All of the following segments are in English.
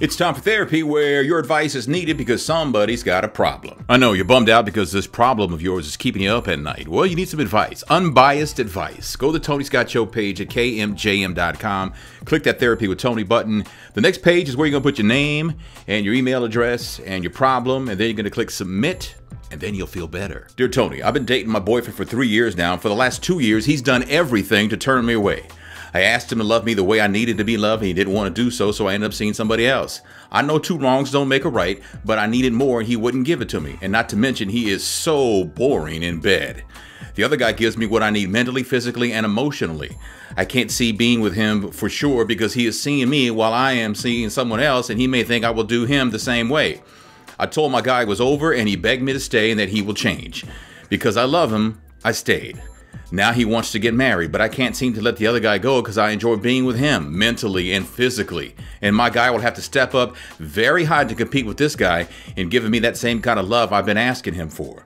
It's time for therapy, where your advice is needed because somebody's got a problem. I know you're bummed out because this problem of yours is keeping you up at night. Well, you need some advice, unbiased advice. Go to the Tony Scott Show page at kmjm.com. Click that Therapy with Tony button. The next page is where you're going to put your name and your email address and your problem, and then you're going to click Submit. And then you'll feel better. Dear Tony, I've been dating my boyfriend for 3 years now. For the last 2 years, he's done everything to turn me away. I asked him to love me the way I needed to be loved, and he didn't want to do so, so I ended up seeing somebody else. I know two wrongs don't make a right, but I needed more and he wouldn't give it to me. And not to mention, he is so boring in bed. The other guy gives me what I need mentally, physically, and emotionally. I can't see being with him for sure because he is seeing me while I am seeing someone else, and he may think I will do him the same way. I told my guy it was over, and he begged me to stay and that he will change. Because I love him, I stayed. Now he wants to get married, but I can't seem to let the other guy go because I enjoy being with him mentally and physically. And my guy will have to step up very high to compete with this guy in giving me that same kind of love I've been asking him for.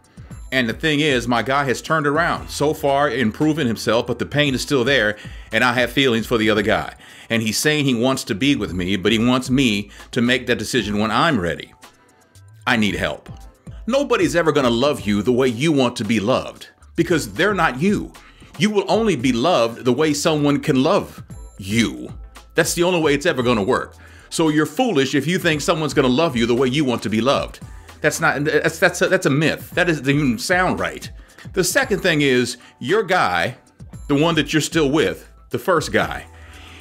And the thing is, my guy has turned around so far, improving himself, but the pain is still there, and I have feelings for the other guy. And he's saying he wants to be with me, but he wants me to make that decision when I'm ready. I need help. Nobody's ever going to love you the way you want to be loved because they're not you. You will only be loved the way someone can love you. That's the only way it's ever going to work. So you're foolish if you think someone's going to love you the way you want to be loved. That's a myth. That doesn't even sound right. The second thing is your guy, the one that you're still with, the first guy,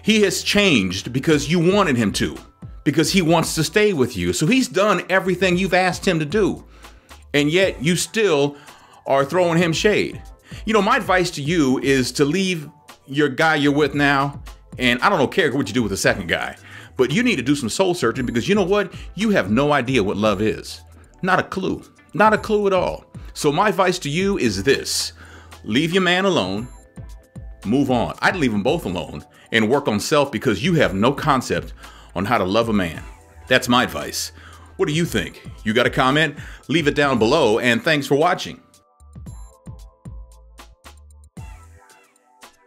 he has changed because you wanted him to. Because he wants to stay with you. So he's done everything you've asked him to do. And yet you still are throwing him shade. You know, my advice to you is to leave your guy you're with now. And I don't care what you do with the second guy. But you need to do some soul searching because you know what? You have no idea what love is. Not a clue. Not a clue at all. So my advice to you is this. Leave your man alone. Move on. I'd leave them both alone and work on self because you have no concept on how to love a man. That's my advice. What do you think? You got a comment? Leave it down below, and thanks for watching.